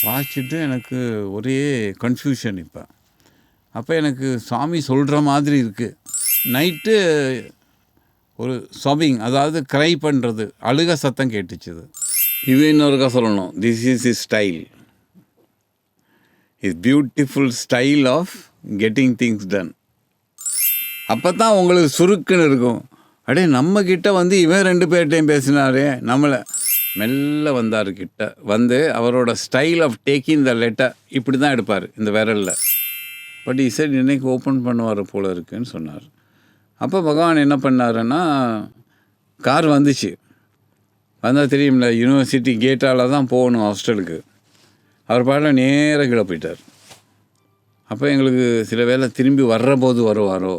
வாசிச்சுட்டு எனக்கு ஒரே கன்ஃபியூஷன் இப்போ. அப்போ எனக்கு சாமி சொல்கிற மாதிரி இருக்குது. நைட்டு ஒரு சாபிங், அதாவது க்ரை பண்ணுறது, அழுக சத்தம் கேட்டுச்சுது. இது இன்னொருக்கா சொல்லணும். This is is style, is beautiful style of getting things done. அப்போ தான் உங்களுக்கு சுருக்குன்னு இருக்கும். அடே நம்மக்கிட்ட இவன் 2 பேர்கிட்டையும் பேசினாரே. நம்மளை மெல்ல வந்தார் கிட்ட. அவரோட style of taking the letter இப்படி தான் எடுப்பார் இந்த விரலில். பட் இசை இன்னைக்கு ஓப்பன் பண்ணுவார் போல் இருக்குன்னு சொன்னார். அப்போ பகவான் என்ன பண்ணாருன்னா, கார் வந்துச்சு. வந்தால் தெரியும்ல, யூனிவர்சிட்டி கேட்டால் தான் போகணும் ஹாஸ்டலுக்கு. அவர் பாட்டில் நேராக கீழே போயிட்டார். அப்போ எங்களுக்கு சில வேளை திரும்பி வர்ற போது வருவாரோ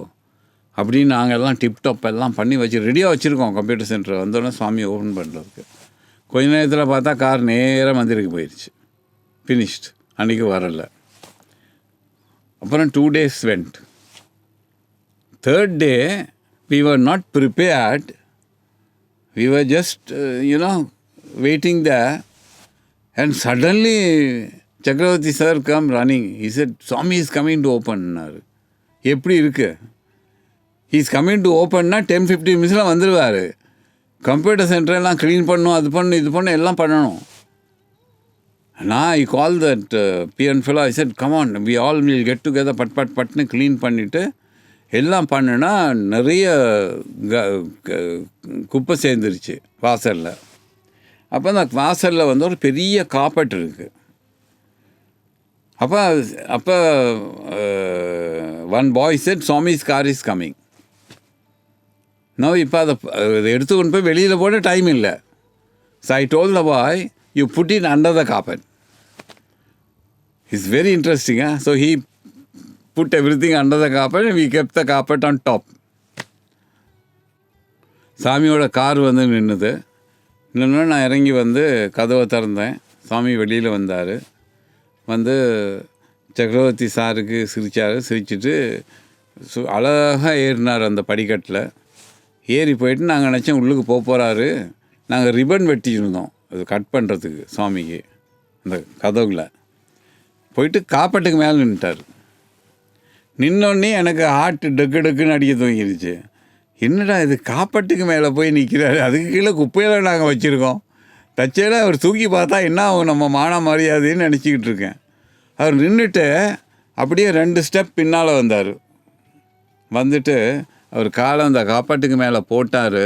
அப்படின்னு நாங்கள் எல்லாம் டிப்டாப் எல்லாம் பண்ணி ரெடியாக வச்சுருக்கோம். கம்ப்யூட்டர் சென்டர் வந்தோடனே சுவாமியை ஓப்பன் பண்ணுறதுக்கு. கொஞ்ச நேரத்தில் பார்த்தா கார் நேராக மந்திருக்கு போயிடுச்சு. ஃபினிஷ்ட். அன்றைக்கி வரலை. அப்புறம் 2 days went. 3rd day we were not prepared. We were just waiting there, and suddenly Chakravarti sir come running. He said, Swami is coming to open. எப்படி இருக்கு? He is coming to open 10-15 minutes வந்துடுவார். Computer சென்டரெல்லாம் clean பண்ணணும், அது பண்ணணும், இது பண்ணணும், எல்லாம் பண்ணணும். நான் I call that B N fellow. I said, come on, we all will get together. பட்னு க்ளீன் பண்ணிவிட்டு எல்லாம் பண்ணுனா நிறைய குப்பை சேர்ந்துருச்சு வாசலில். அப்போ அந்த வாசலில் ஒரு பெரிய காப்பட் இருக்குது. அப்போ one boy set, Swami's car is coming. இப்போ அதை எடுத்துக்கொண்டு போய் வெளியில் போட டைம் இல்லை. So I told the boy, you put in under the cupboard. It's very interesting. So he put everything under the cupboard, we kept the cupboard on top. சாமியோட car நின்றுது. இன்னொன்று நான் இறங்கி கதவை திறந்தேன். சாமி வெளியில் வந்தார். சக்கரவர்த்தி சாருக்கு சிரித்தார். சிரிச்சுட்டு அழகாக ஏறினார் அந்த படிக்கட்டில். ஏறி போயிட்டு நாங்கள் நினச்சோம் உள்ளுக்கு போகிறாரு. நாங்கள் ரிப்பன் வெட்டியிருந்தோம் அது கட் பண்ணுறதுக்கு சுவாமிக்கு. அந்த கதவுல போயிட்டு காப்பட்டுக்கு மேலே நின்றுட்டார். நின்னோடனே எனக்கு ஹார்ட் டக்கு டக்குன்னு அடிக்க தூங்கிடுச்சு. என்னடா இது, காப்பட்டுக்கு மேலே போய் நிற்கிறாரு, அதுக்கு கீழே குப்பையில் நாங்கள் வச்சுருக்கோம். தச்சையில் அவர் தூக்கி பார்த்தா என்ன ஆகும் நம்ம மான மரியாதைன்னு நினச்சிக்கிட்டு இருக்கேன். அவர் நின்றுட்டு அப்படியே 2 ஸ்டெப் பின்னால் வந்தார். அவர் காலை அந்த காப்பாட்டுக்கு மேலே போட்டார்.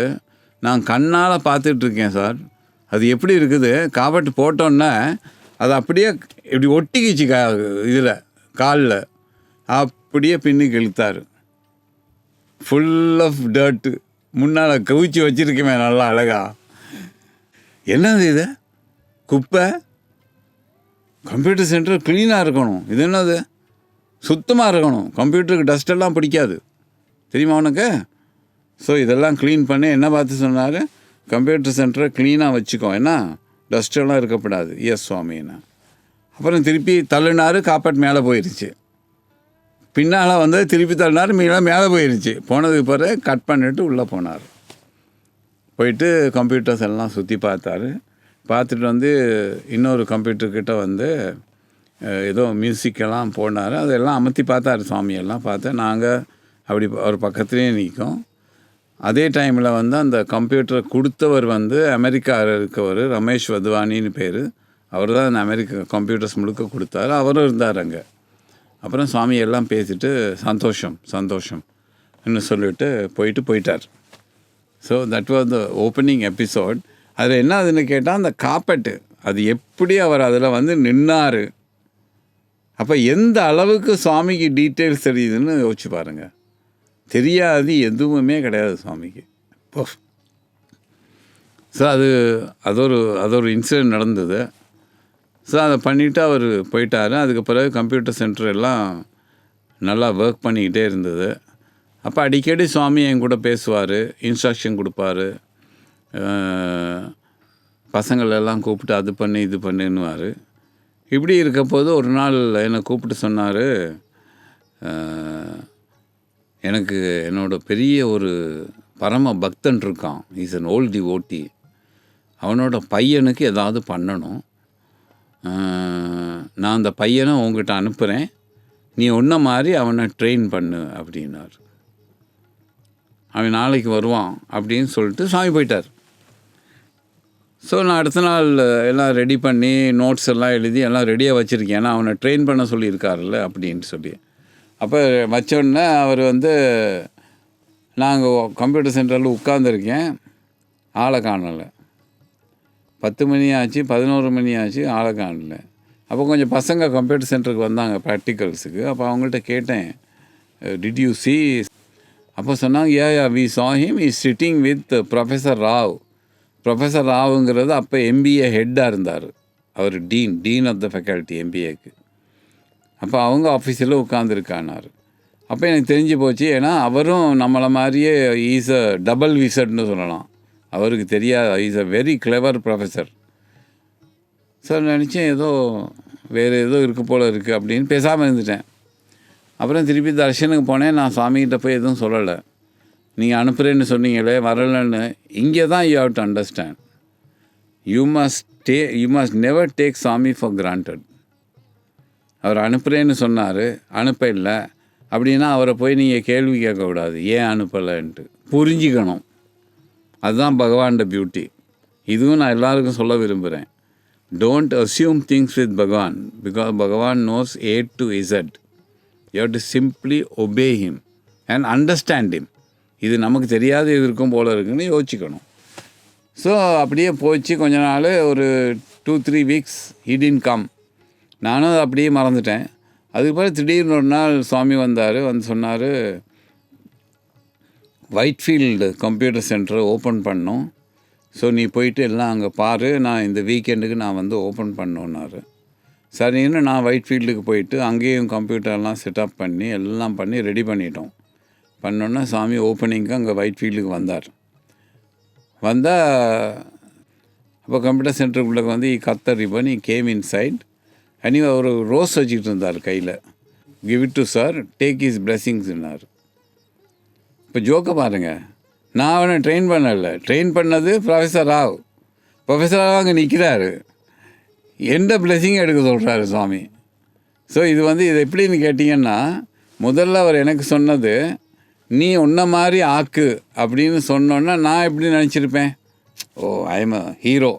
நான் கண்ணால் பார்த்துட்ருக்கேன். சார், அது எப்படி இருக்குது, காப்பாட்டு போட்டோன்னே அது அப்படியே இப்படி ஒட்டிக்கிச்சு இதில் காலில். அப்படியே பின்னுக்கு இழுத்தார். Full of dirt. முன்னால் கவிச்சு வச்சுருக்கேன் நல்லா அழகா. என்னது இது, குப்பை? கம்ப்யூட்டர் சென்டர் க்ளீனாக இருக்கணும், இது என்னது சுத்தமாக இருக்கணும், கம்ப்யூட்டருக்கு டஸ்ட்டெல்லாம் பிடிக்காது தெரியுமா உனக்கு? ஸோ இதெல்லாம் க்ளீன் பண்ணி என்ன பார்த்து சொன்னார், கம்ப்யூட்டர் சென்டரை க்ளீனாக வச்சுக்கோ, ஏன்னா டஸ்ட்டெல்லாம் இருக்கக்கூடாது. எஸ் சுவாமின்னா. அப்புறம் திருப்பி தள்ளினார். காப்பாட் மேலே போயிடுச்சு. பின்னால் திருப்பி தள்ளினார். மேலே போயிடுச்சு. போனதுக்கு பிறகு கட் பண்ணிவிட்டு உள்ளே போனார். போயிட்டு கம்ப்யூட்டர்ஸ் எல்லாம் சுற்றி பார்த்தாரு. பார்த்துட்டு இன்னொரு கம்ப்யூட்டர்கிட்ட ஏதோ மியூசிக்கெல்லாம் போனார். அதெல்லாம் அமர்த்தி பார்த்தார். சுவாமியெல்லாம் பார்த்து நாங்கள் அப்படி ஒரு பக்கத்துலேயே நிற்கும். அதே டைமில் அந்த கம்ப்யூட்டரை கொடுத்தவர் அமெரிக்காவில் இருக்கவர், ரமேஷ் வத்வானின்னு பேர். அவர் தான் அந்த அமெரிக்கா கம்ப்யூட்டர்ஸ் முழுக்க கொடுத்தாரு. அவரும் இருந்தார் அங்கே. அப்புறம் சுவாமியெல்லாம் பேசிட்டு சந்தோஷம் இன்னும் சொல்லிவிட்டு போயிட்டார். So that was the opening episode. அதில் என்ன அதுன்னு கேட்டால், அந்த காப்பட்டு அது எப்படி அவர் அதில் நின்னார். அப்போ எந்த அளவுக்கு சுவாமிக்கு டீட்டெயில்ஸ் தெரியுதுன்னு யோசிச்சு பாருங்கள். தெரியாது எதுவுமே கிடையாது சுவாமிக்கு. ஸோ அது ஒரு இன்சிடென்ட் நடந்தது. ஸோ அதை பண்ணிவிட்டு அவர் போயிட்டார். அதுக்கு பிறகு கம்ப்யூட்டர் சென்டர் எல்லாம் நல்லா ஒர்க் பண்ணிக்கிட்டே இருந்தது. அப்போ அடிக்கடி சுவாமி என் கூட பேசுவார், இன்ஸ்ட்ரக்ஷன் கொடுப்பார். பசங்களெல்லாம் கூப்பிட்டு அது பண்ணு இது பண்ணுன்னுவார். இப்படி இருக்கப்போது ஒரு நாள் என்னை கூப்பிட்டு சொன்னார், எனக்கு என்னோட பெரிய ஒரு பரம பக்தன் இருக்கான், இஸ் அன் ஓல்ட் டிவோட்டி, அவனோட பையனுக்கு ஏதாவது பண்ணணும், நான் அந்த பையனை உங்ககிட்ட அனுப்புகிறேன், நீ ஒன்றை மாதிரி அவனை ட்ரெயின் பண்ணு அப்படின்னார். அவன் நாளைக்கு வருவான் அப்படின்னு சொல்லிட்டு சாமி போயிட்டார். ஸோ நான் அடுத்த நாள் எல்லாம் ரெடி பண்ணி நோட்ஸ் எல்லாம் எழுதி எல்லாம் ரெடியாக வச்சுருக்கேன். ஏன்னா அவனை ட்ரெயின் பண்ண சொல்லியிருக்காருல்ல அப்படின்னு சொல்லி. அப்போ வச்சோடனே அவர் நாங்கள் கம்ப்யூட்டர் சென்டரில் உட்காந்துருக்கேன், ஆளை காணலை. 10 மணி ஆச்சு, 11 மணி ஆச்சு, ஆளை காணலை. அப்போ கொஞ்சம் பசங்க கம்ப்யூட்டர் சென்டருக்கு வந்தாங்க ப்ராக்டிக்கல்ஸுக்கு. அப்போ அவங்கள்ட்ட கேட்டேன், டிட் யூ சி? அப்போ சொன்னாங்க, yeah we saw him, he is sitting with professor Rao. Professor ராவுங்கிறது அப்போ எம்பிஏ ஹெட்டாக இருந்தார். அவர் டீன் ஆஃப் த ஃபேக்கல்ட்டி எம்பிஏக்கு. அப்போ அவங்க ஆஃபீஸில் உட்காந்துருக்கானார். அப்போ எனக்கு தெரிஞ்சு போச்சு. ஏன்னா அவரும் நம்மளை மாதிரியே ஈஸ் அ டபுள் விசட்னு சொல்லலாம். அவருக்கு தெரியாது, is a very clever professor. Sir நினச்சேன் ஏதோ வேறு ஏதோ இருக்குது போல் இருக்குது அப்படின்னு பேசாமல் இருந்துட்டேன். அப்புறம் திருப்பி தர்ஷனுக்கு போனேன். நான் சாமிகிட்ட போய் எதுவும் சொல்லலை. நீங்கள் அனுப்புகிறேன்னு சொன்னீங்களே, வரலன்னு. இங்கே தான் you have to understand, you must never take Swami for granted. அவர் அனுப்புகிறேன்னு சொன்னார், அனுப்ப இல்லை அப்படின்னா அவரை போய் நீங்கள் கேள்வி கேட்கக்கூடாது, ஏன் அனுப்பலைன்ட்டு புரிஞ்சிக்கணும். அதுதான் பகவானோட பியூட்டி. இதுவும் நான் எல்லாருக்கும் சொல்ல விரும்புகிறேன். Don't assume things with Bhagavan, because Bhagavan knows A to Z. You have to simply obey him and understand him. இது நமக்கு தெரியாது, இது இருக்கும் போல் இருக்குன்னு யோசிச்சுக்கணும். ஸோ அப்படியே போச்சு. கொஞ்ச நாள், ஒரு 2-3 weeks he didn't come. நானும் அப்படியே மறந்துட்டேன். அதுக்கு பிறகு திடீர்னு ஒரு நாள் சுவாமி வந்தார். வந்து சொன்னார், ஒயிட்ஃபீல்டு கம்ப்யூட்டர் சென்டரை ஓப்பன் பண்ணோம், ஸோ நீ போயிட்டு எல்லாம் அங்கே பாரு, நான் இந்த வீக்கெண்டுக்கு நான் ஓப்பன் பண்ணோன்னாரு. சரின்னு நான் ஒயிட்ஃபீல்டுக்கு போயிட்டு அங்கேயும் கம்ப்யூட்டர்லாம் செட்டப் பண்ணி எல்லாம் பண்ணி ரெடி பண்ணிட்டோம். பண்ணோன்னா சாமி ஓப்பனிங்க்கு அங்கே ஒயிட்ஃபீல்டுக்கு வந்தார். வந்தால் அப்போ கம்ப்யூட்டர் சென்டருக்குள்ளே கத்த ரிப்பன், கேம் இன் சைட் அனி ஒரு ரோஸ் வச்சுக்கிட்டு இருந்தார் கையில். Give it to sir, take is பிளெஸிங்ஸ்னார். இப்போ ஜோக்கை பாருங்கள், நான் அவனை ட்ரெயின் பண்ணலை, ட்ரெயின் பண்ணது ப்ரொஃபஸர் ராவ். ப்ரொஃபஸர் ராவ் அங்கே நிற்கிறாரு, எந்த பிளெஸிங் எடுக்க சொல்கிறாரு சுவாமி. ஸோ இது இது எப்படின்னு கேட்டிங்கன்னா, முதல்ல அவர் எனக்கு சொன்னது, நீ உன்ன மாதிரி ஆக்கு அப்படின்னு சொன்னோன்னா நான் எப்படி நினச்சிருப்பேன், ஓ ஐ எம் அ ஹீரோ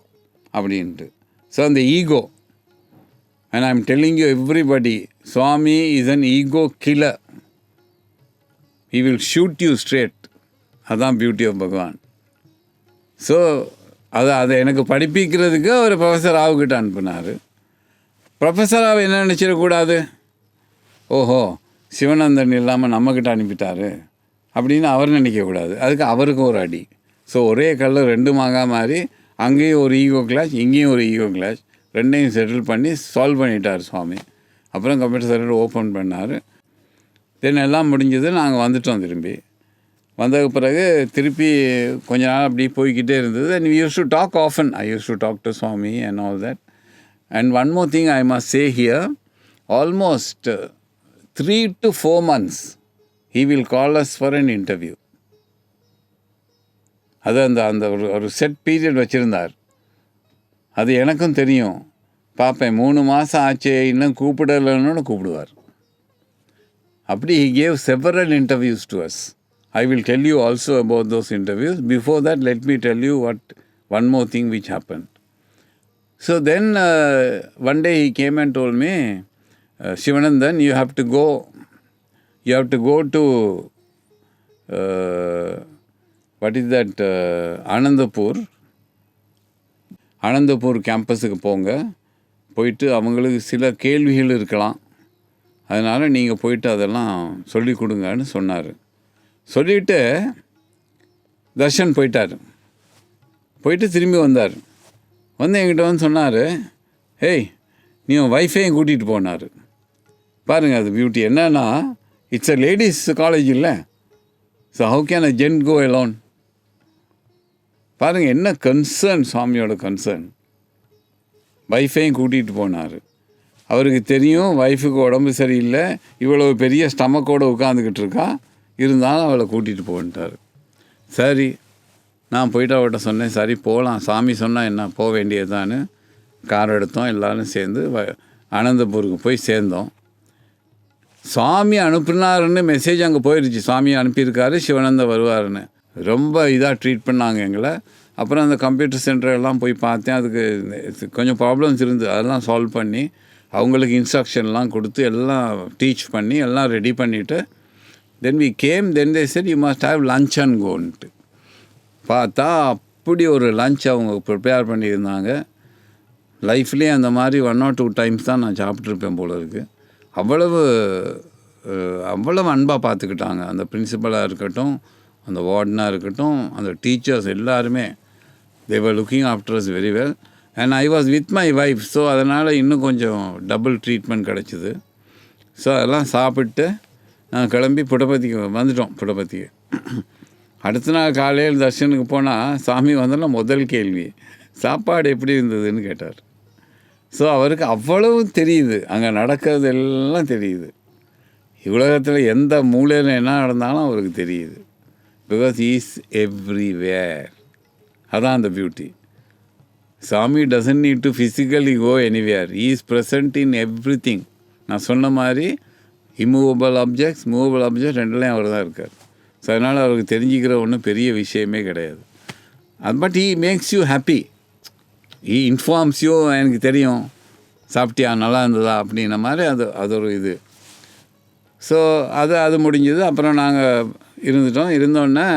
அப்படின்ட்டு. ஸோ அந்த ego, and I am telling you everybody, Swami is an ego killer. He will shoot you straight. அதான் பியூட்டி ஆஃப் பகவான். ஸோ அதை எனக்கு படிப்பிக்கிறதுக்கு அவர் ப்ரொஃபஸர் ராவுக்கிட்ட அனுப்புனார். ப்ரொஃபஸர் ராவ் என்ன நினச்சிடக்கூடாது, ஓஹோ சிவனந்தன் இல்லாமல் நம்மக்கிட்ட அனுப்பிட்டார் அப்படின்னு அவர் நினைக்கக்கூடாது. அதுக்கு அவருக்கு ஒரு அடி. ஸோ ஒரே கல் 2 மாங்கா மாதிரி, அங்கேயும் ஒரு ஈகோ கிளாஷ், இங்கேயும் ஒரு ஈகோ கிளாஷ், ரெண்டையும் செட்டில் பண்ணி சால்வ் பண்ணிட்டார் சுவாமி. அப்புறம் கம்ப்யூட்டர் சென்டர் ஓப்பன் பண்ணார். தென் எல்லாம் முடிஞ்சது. நாங்கள் வந்துட்டோம். திரும்பி வந்த பிறகு திருப்பி கொஞ்ச நாள் அப்படி போய்கிட்டே இருந்தது. And we used to talk often. I used to talk to Swami and all that. And one more thing I must say here, almost 3 to 4 months he will call us for an interview. அது அந்த ஒரு set period வச்சுருந்தார். அது எனக்கும் தெரியும். பார்ப்பேன், 3 மாதம் ஆச்சு இன்னும் கூப்பிடலன்னு கூப்பிடுவார். அப்படி he gave several interviews to us. I will tell you also about those interviews. Before that, let me tell you one more thing which happened. So then one day he came and told me, Shivanandan, you have to go to what is that, ஆனந்தப்பூர் கேம்பஸுக்கு போங்க, போயிட்டு அவங்களுக்கு சில கேள்விகள் இருக்கலாம், அதனால் நீங்கள் போயிட்டு அதெல்லாம் சொல்லி கொடுங்கன்னு சொன்னார். சொல்லிவிட்டு தர்ஷன் போயிட்டார். போயிட்டு திரும்பி வந்தார். என்கிட்ட சொன்னார், ஹேய் நீ உன் ஒய்ஃபையும் கூட்டிகிட்டு போனார். பாருங்கள் அது பியூட்டி. என்னன்னா, இட்ஸ் அ லேடிஸ் காலேஜ் இல்லை, so how can a gent go alone? பாருங்கள் என்ன கன்சர்ன், சுவாமியோட கன்சர்ன். ஒய்ஃபையும் கூட்டிகிட்டு போனார். அவருக்கு தெரியும் ஒய்ஃபுக்கு உடம்பு சரியில்லை, இவ்வளோ பெரிய ஸ்டமக்கோடு உட்காந்துக்கிட்டு இருக்கா, இருந்தாலும் அவளை கூட்டிகிட்டு போன்ட்டார். சரி நான் போயிட்டு அவர்கிட்ட சொன்னேன், சரி போகலாம், சாமி சொன்னால் என்ன, போக வேண்டியதுதான்னு கார் எடுத்தோம். எல்லோரும் சேர்ந்து அனந்தபூருக்கு போய் சேர்ந்தோம். சுவாமி அனுப்புனாருன்னு மெசேஜ் அங்கே போயிடுச்சு, சுவாமி அனுப்பியிருக்காரு, சிவானந்தா வருவாருன்னு. ரொம்ப இதாக ட்ரீட் பண்ணாங்க எங்களை. அப்புறம் அந்த கம்ப்யூட்டர் சென்டர் எல்லாம் போய் பார்த்தேன். அதுக்கு கொஞ்சம் ப்ராப்ளம்ஸ் இருந்தது, அதெல்லாம் சால்வ் பண்ணி அவங்களுக்கு இன்ஸ்ட்ரக்ஷன்லாம் கொடுத்து எல்லாம் டீச் பண்ணி எல்லாம் ரெடி பண்ணிவிட்டு then we came. Then they said you must have lunch and கோன்ட்டு. பார்த்தா அப்படி ஒரு லன்ச் அவங்க ப்ரிப்பேர் பண்ணியிருந்தாங்க. லைஃப்லேயே அந்த மாதிரி 1 or 2 டைம்ஸ் தான் நான் சாப்பிட்ருப்பேன் போல இருக்குது. அவ்வளவு அன்பாக பார்த்துக்கிட்டாங்க. அந்த பிரின்சிபலாக இருக்கட்டும், அந்த வார்டனாக இருக்கட்டும், அந்த டீச்சர்ஸ் எல்லாருமே they were looking after us very well. And I was with my wife, so அதனால் இன்னும் கொஞ்சம் டபுள் ட்ரீட்மெண்ட் கிடச்சிது. ஸோ அதெல்லாம் சாப்பிட்டு நான் கிளம்பி புட்டபர்த்திக்கு வந்துட்டோம். புட்டபர்த்திக்கு அடுத்த நாள் காலையில் தர்ஷனுக்கு போனால் சாமி வந்தோன்னா முதல் கேள்வி சாப்பாடு எப்படி இருந்ததுன்னு கேட்டார். ஸோ அவருக்கு அவ்வளவு தெரியுது, அங்கே நடக்கிறது எல்லாம் தெரியுது. உலகத்தில் எந்த மூலையில் என்ன நடந்தாலும் அவருக்கு தெரியுது. Because he's everywhere. அதான் அந்த beauty. Swami doesn't need to physically go anywhere. He is present in every thing. நான் சொன்ன மாதிரி இம்மூவபிள் ஆப்ஜெக்ட்ஸ், மூவபிள் ஆப்ஜெக்ட் ரெண்டுலேயும் அவர் தான் இருக்கார். ஸோ அதனால் அவருக்கு தெரிஞ்சிக்கிற ஒன்றும் பெரிய விஷயமே கிடையாது. But he makes you happy. He informs you, எனக்கு தெரியும் சாப்பிட்டியா, நல்லா இருந்ததா அப்படின்ன மாதிரி. அது ஒரு இது. ஸோ அது முடிஞ்சது. அப்புறம் நாங்கள் இருந்தோன்னே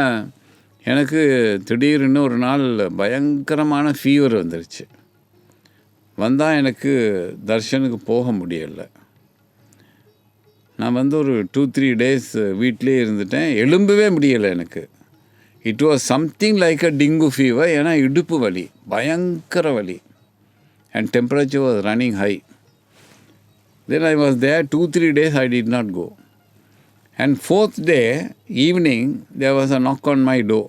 எனக்கு திடீர்னு ஒரு நாள் பயங்கரமான ஃபீவர் வந்துருச்சு. வந்தால் எனக்கு தர்ஷனுக்கு போக முடியலை. நான் ஒரு 2-3 days வீட்டிலே இருந்துட்டேன். எழும்பவே முடியலை எனக்கு. It was something like a dengue fever. ஏன்னா இடுப்பு வலி, பயங்கர வலி. And temperature was running high. Then I was there 2-3 days I did not go. And 4th day evening there was a knock on my door.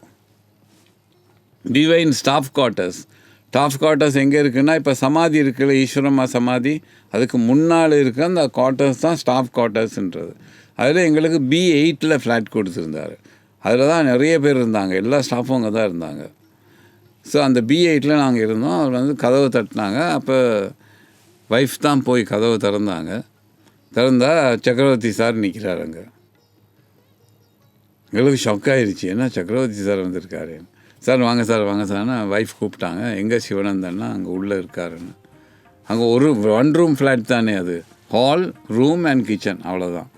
We were in staff quarters. Staff quarters எங்கே இருக்குன்னா, இப்போ சமாதி இருக்குல்ல, ஈஸ்வரம்மா சமாதி, அதுக்கு முன்னால் இருக்க அந்த குவார்ட்டர்ஸ் தான் ஸ்டாஃப் குவார்ட்டர்ஸ்ன்றது. அதில் எங்களுக்கு B8 ஃப்ளாட் கொடுத்துருந்தார். அதில் தான் நிறைய பேர் இருந்தாங்க, எல்லா ஸ்டாஃபும் அங்கே தான் இருந்தாங்க. ஸோ அந்த B8 நாங்கள் இருந்தோம். அவர் கதவை தட்டினாங்க. அப்போ வைஃப் தான் போய் கதவை திறந்தால் சக்கரவர்த்தி சார் நிற்கிறார் அங்கே. எங்களுக்கு ஷாக் ஆகிடுச்சு, என்ன சக்கரவர்த்தி சார் வந்திருக்காரு. சார் வாங்க சார்னா வைஃப் கூப்பிட்டாங்க. எங்கே சிவானந்தன்னா அங்கே உள்ளே இருக்காருன்னு. அங்கே ஒரு 1 room ஃப்ளாட் தானே அது, ஹால், ரூம் அண்ட் கிச்சன், அவ்வளோதான்.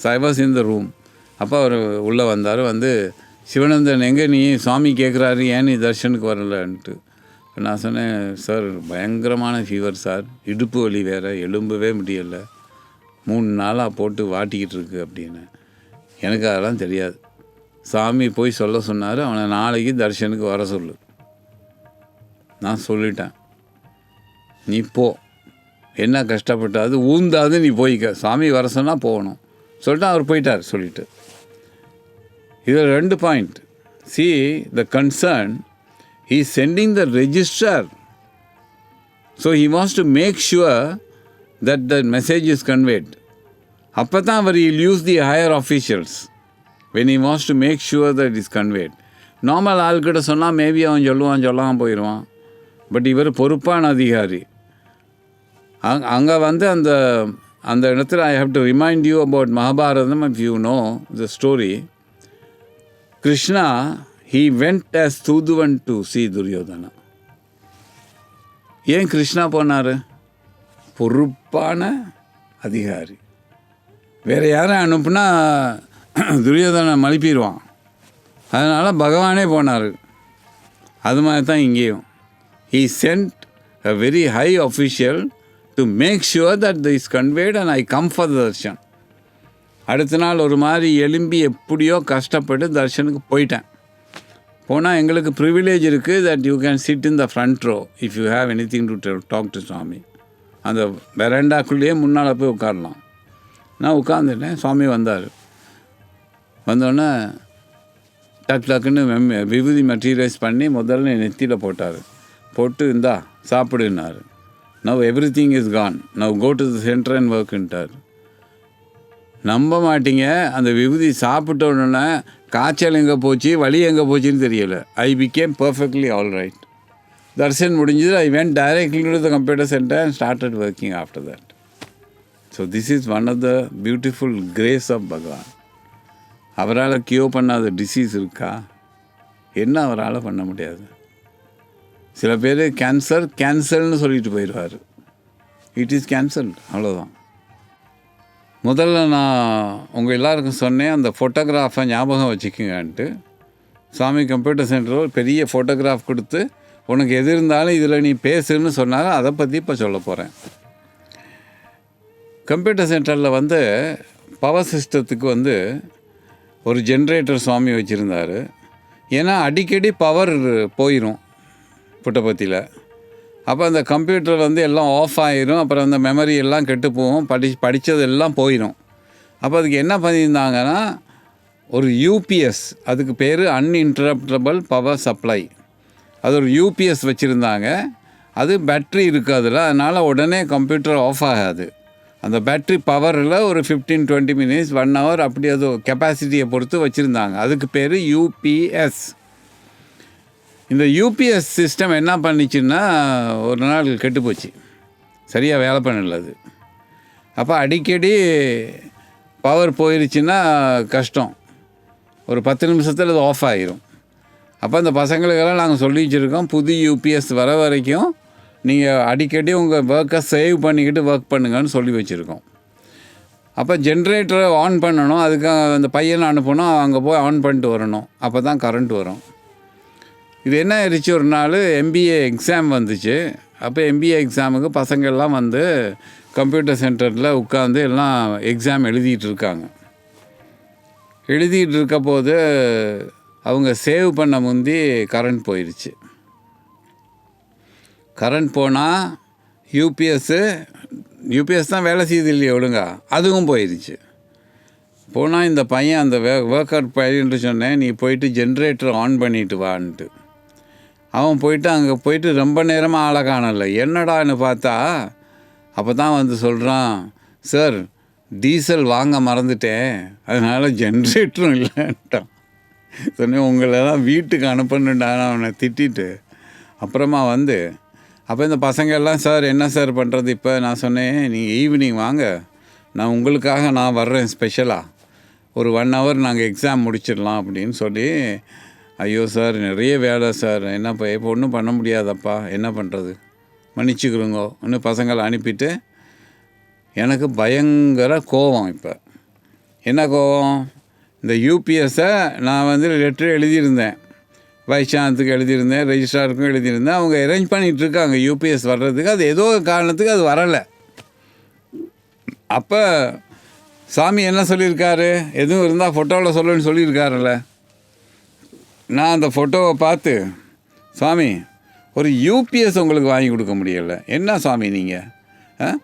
So I was in the room. அப்போ அவர் உள்ளே வந்தார். சிவானந்தன் எங்கே, நீ சுவாமி கேட்குறாரு ஏன் நீ தர்ஷனுக்கு வரலன்ட்டு. இப்போ நான் சொன்னேன், சார் பயங்கரமான ஃபீவர் சார், இடுப்பு வலி வேறு, எழும்பவே முடியலை, 3 நாளாக போட்டு வாட்டிக்கிட்டு இருக்கு அப்படின்னு. எனக்கு அதெல்லாம் தெரியாது. சாமி போய் சொல்ல சொன்னார், அவனை நாளைக்கு தர்ஷனுக்கு வர சொல்லு. நான் சொல்லிட்டேன், நீ போ, என்ன கஷ்டப்பட்டாது ஊந்தாது நீ போய்க்க, சாமி வர சொன்னால் போகணும் சொல்லிட்டு அவர் போயிட்டார். சொல்லிவிட்டு இதில் 2 point. See the concern, he is sending the register. So he wants to make sure that the message is conveyed. அப்போ தான் அவர் will use the higher officials when he wants to make sure that it is conveyed. Normal ஆள்கிட்ட சொன்னால் maybe அவன் சொல்லாமல் போயிடுவான். But இவர் பொறுப்பான அதிகாரி. அங்கே அந்த இடத்துல I have to remind you about Mahabharatham. If you know the story, Krishna he went as தூதுவன் to see துரியோதனா. ஏன் கிருஷ்ணா போனார்? பொறுப்பான அதிகாரி. வேறு யாரும் அனுப்புனா துரியோதனை மலிப்பிடுவான். அதனால் பகவானே போனார். அது மாதிரி தான் இங்கேயும். He sent a very high official to make sure that this is conveyed and I come for the darshan. அடுத்த நாள் ஒரு மாதிரி எலும்பி எப்படியோ கஷ்டப்பட்டு தர்ஷனுக்கு போயிட்டேன். போனால் எங்களுக்கு ப்ரிவிலேஜ் இருக்குது that you can sit in the front row if you have anything to talk to சுவாமி. அந்த வெரண்டாக்குள்ளேயே முன்னால் போய் உட்காரலாம். நான் உட்காந்துட்டேன். சுவாமி வந்தோடனே டக்குன்னு விபூதி மெட்டீரியல்ஸ் பண்ணி முதல்ல நெத்தியில் போட்டார். போட்டு இந்தா சாப்பிடுனார். Now everything is gone, now go to the centre and ஒர்க்குன்ட்டார். நம்ப மாட்டீங்க, அந்த விபூதி சாப்பிட்ட உடனே காய்ச்சல் எங்கே போச்சு, வலி எங்கே போச்சுன்னு தெரியலை. I became perfectly all right. Darshan முடிஞ்சது. I went directly to the computer centre and started working after that. So this is one of the beautiful grace of Bhagavan. அவரால் கியூர் பண்ணாத டிசீஸ் இருக்கா? என்ன அவரால் பண்ண முடியாது? சில பேர் கேன்சர்னு சொல்லிட்டு போயிடுவார். இட் இஸ் கேன்சல், அவ்வளோதான். முதல்ல நான் உங்கள் எல்லாருக்கும் சொன்னேன், அந்த ஃபோட்டோகிராஃபை ஞாபகம் வச்சுக்கோங்கன்ட்டு. சுவாமி கம்ப்யூட்டர் சென்டர் ஒரு பெரிய ஃபோட்டோகிராஃப் கொடுத்து, உனக்கு எது இருந்தாலும் இதில் நீ பேசுன்னு சொன்னாலும் அதை பற்றி இப்போ சொல்ல போகிறேன். கம்ப்யூட்டர் சென்டரில் வந்து பவர் சிஸ்டத்துக்கு ஒரு ஜென்ரேட்டர் சுவாமி வச்சுருந்தார். ஏன்னா அடிக்கடி பவர் போயிடும் புட்டபத்தியில். அப்போ அந்த கம்ப்யூட்டர் எல்லாம் ஆஃப் ஆகிரும். அப்புறம் அந்த மெமரி எல்லாம் கெட்டு போகும், படித்தது எல்லாம் போயிடும். அப்போ அதுக்கு என்ன பண்ணியிருந்தாங்கன்னா, ஒரு யூபிஎஸ், அதுக்கு பேர் அன்இன்டரப்டபிள் பவர் சப்ளை, அது ஒரு யூபிஎஸ் வச்சுருந்தாங்க. அது பேட்ரி இருக்குது அதில், அதனால் உடனே கம்ப்யூட்டர் ஆஃப் ஆகாது. அந்த பேட்ரி பவரில் ஒரு 15-20 மினிட்ஸ் 1 ஹவர் அப்படி அது கெப்பாசிட்டியை பொறுத்து வச்சுருந்தாங்க. அதுக்கு பேர் யூபிஎஸ். இந்த யூபிஎஸ் சிஸ்டம் என்ன பண்ணிச்சுன்னா, ஒரு நாள் கெட்டு போச்சு, சரியாக வேலை பண்ணல அது. அப்போ அடிக்கடி பவர் போயிடுச்சுன்னா கஷ்டம், ஒரு 10 நிமிஷத்தில் அது ஆஃப் ஆகிரும். அப்போ அந்த பசங்களுக்கெல்லாம் நாங்கள் சொல்லி வச்சுருக்கோம், புது யூபிஎஸ் வர வரைக்கும் நீங்கள் அடிக்கடி உங்கள் ஒர்க்கை சேவ் பண்ணிக்கிட்டு ஒர்க் பண்ணுங்கன்னு சொல்லி வச்சுருக்கோம். அப்போ ஜென்ரேட்டரை ஆன் பண்ணணும், அதுக்காக அந்த பையனை அனுப்பணும், அங்கே போய் ஆன் பண்ணிட்டு வரணும், அப்போ தான் கரண்ட் வரும். இது என்ன ஆயிடுச்சு, ஒரு நாள் எம்பிஏ எக்ஸாம் வந்துச்சு. அப்போ எம்பிஏ எக்ஸாமுக்கு பசங்கள்லாம் கம்ப்யூட்டர் சென்டரில் உட்காந்து எல்லாம் எக்ஸாம் எழுதிட்டு இருக்காங்க. எழுதிட்டு இருக்க போது அவங்க சேவ் பண்ண முந்தி கரண்ட் போயிடுச்சு. கரண்ட் போனால் யூபிஎஸ் தான் வேலை செய்யுது இல்லையா ஒழுங்கா, அதுவும் போயிடுச்சு. போனால் இந்த பையன் அந்த ஒர்க் அவுட் பையன்ட்டு சொன்னேன், நீ போயிட்டு ஜென்ரேட்டர் ஆன் பண்ணிட்டு வான்ட்டு. அவன் போயிட்டு அங்கே போயிட்டு ரொம்ப நேரமாக ஆளை காணலை. என்னடான்னு பார்த்தா அப்போ தான் சொல்கிறான், சார் டீசல் வாங்க மறந்துட்டேன், அதனால் ஜென்ரேட்டரும் இல்லைன்ட்டான். சொன்னேன், உங்களெல்லாம் வீட்டுக்கு அனுப்பணுண்டான்னு அவனை திட்டிட்டு அப்புறமா அப்போ இந்த பசங்க எல்லாம், சார் என்ன சார் பண்ணுறது இப்போ? நான் சொன்னேன், நீங்கள் ஈவினிங் வாங்க, நான் உங்களுக்காக நான் வர்றேன் ஸ்பெஷலாக, ஒரு 1 ஹவர் நாங்கள் எக்ஸாம் முடிச்சிடலாம் அப்படின்னு சொல்லி. ஐயோ சார் நிறைய வேலை சார், என்னப்பா இப்போ ஒன்றும் பண்ண முடியாதப்பா, என்ன பண்ணுறது, மன்னிச்சுக்கிறோங்கோ இன்னும் பசங்களை அனுப்பிட்டு. எனக்கு பயங்கர கோபம். இப்போ என்ன கோபம், இந்த யூபிஎஸ்ஸை நான் லெட்ரு எழுதியிருந்தேன், வைஸ் சான்ஸுக்கு எழுதியிருந்தேன், ரெஜிஸ்ட்ராருக்கும் எழுதியிருந்தேன். அவங்க அரேஞ்ச் பண்ணிகிட்ருக்காங்க யூபிஎஸ் வர்றதுக்கு, அது ஏதோ காரணத்துக்கு அது வரலை. அப்போ சாமி என்ன சொல்லியிருக்காரு, எதுவும் இருந்தால் ஃபோட்டோவில் சொல்லுன்னு சொல்லியிருக்காருல்ல. நான் அந்த ஃபோட்டோவை பார்த்து, சுவாமி ஒரு யூபிஎஸ் உங்களுக்கு வாங்கி கொடுக்க முடியலை, என்ன சுவாமி நீங்கள்